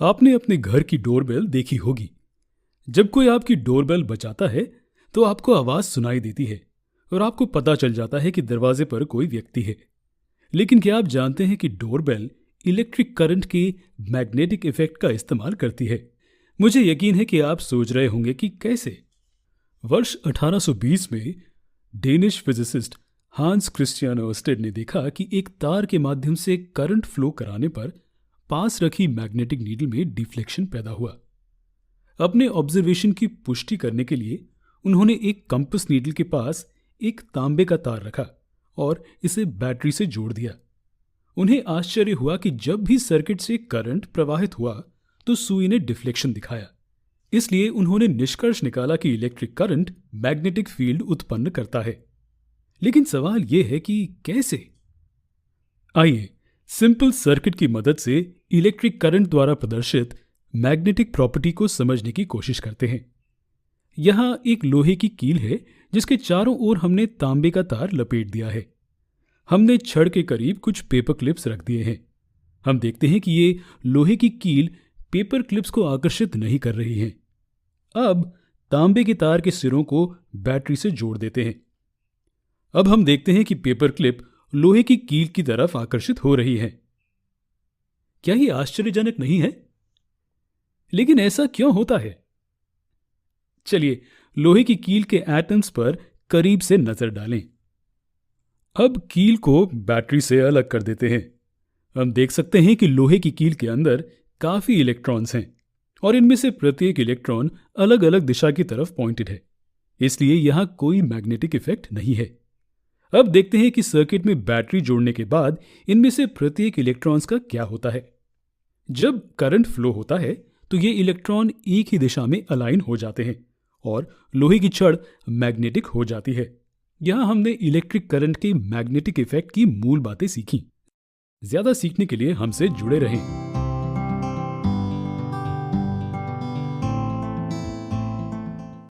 आपने अपने घर की डोरबेल देखी होगी। जब कोई आपकी डोरबेल बजाता है तो आपको आवाज सुनाई देती है और आपको पता चल जाता है कि दरवाजे पर कोई व्यक्ति है। लेकिन क्या आप जानते हैं कि डोरबेल इलेक्ट्रिक करंट के मैग्नेटिक इफेक्ट का इस्तेमाल करती है? मुझे यकीन है कि आप सोच रहे होंगे कि कैसे। वर्ष 1820 में डेनिश फिजिसिस्ट हांस क्रिस्टियन ओर्स्टेड ने देखा कि एक तार के माध्यम से करंट फ्लो कराने पर पास रखी मैग्नेटिक नीडल में डिफ्लेक्शन पैदा हुआ। अपने ऑब्जर्वेशन की पुष्टि करने के लिए उन्होंने एक कंपास नीडल के पास एक तांबे का तार रखा और इसे बैटरी से जोड़ दिया। उन्हें आश्चर्य हुआ कि जब भी सर्किट से करंट प्रवाहित हुआ तो सुई ने डिफ्लेक्शन दिखाया। इसलिए उन्होंने निष्कर्ष निकाला कि इलेक्ट्रिक करंट मैग्नेटिक फील्ड उत्पन्न करता है। लेकिन सवाल यह है कि कैसे? आइए सिंपल सर्किट की मदद से इलेक्ट्रिक करंट द्वारा प्रदर्शित मैग्नेटिक प्रॉपर्टी को समझने की कोशिश करते हैं। यहां एक लोहे की कील है जिसके चारों ओर हमने तांबे का तार लपेट दिया है। हमने छड़ के करीब कुछ पेपर क्लिप्स रख दिए हैं। हम देखते हैं कि ये लोहे की कील पेपर क्लिप्स को आकर्षित नहीं कर रही है। अब तांबे के तार के सिरों को बैटरी से जोड़ देते हैं। अब हम देखते हैं कि पेपर क्लिप लोहे की कील की तरफ आकर्षित हो रही है। क्या ये आश्चर्यजनक नहीं है? लेकिन ऐसा क्यों होता है? चलिए लोहे की कील के एटम्स पर करीब से नजर डालें। अब कील को बैटरी से अलग कर देते हैं। हम देख सकते हैं कि लोहे की कील के अंदर काफी इलेक्ट्रॉन्स हैं और इनमें से प्रत्येक इलेक्ट्रॉन अलग अलग दिशा की तरफ पॉइंटेड है। इसलिए यहां कोई मैग्नेटिक इफेक्ट नहीं है। अब देखते हैं कि सर्किट में बैटरी जोड़ने के बाद इनमें से प्रत्येक इलेक्ट्रॉन्स का क्या होता है। जब करंट फ्लो होता है तो ये इलेक्ट्रॉन एक ही दिशा में अलाइन हो जाते हैं और लोहे की छड़ मैग्नेटिक हो जाती है। यहां हमने इलेक्ट्रिक करंट के मैग्नेटिक इफेक्ट की मूल बातें सीखी। ज्यादा सीखने के लिए हमसे जुड़े रहें।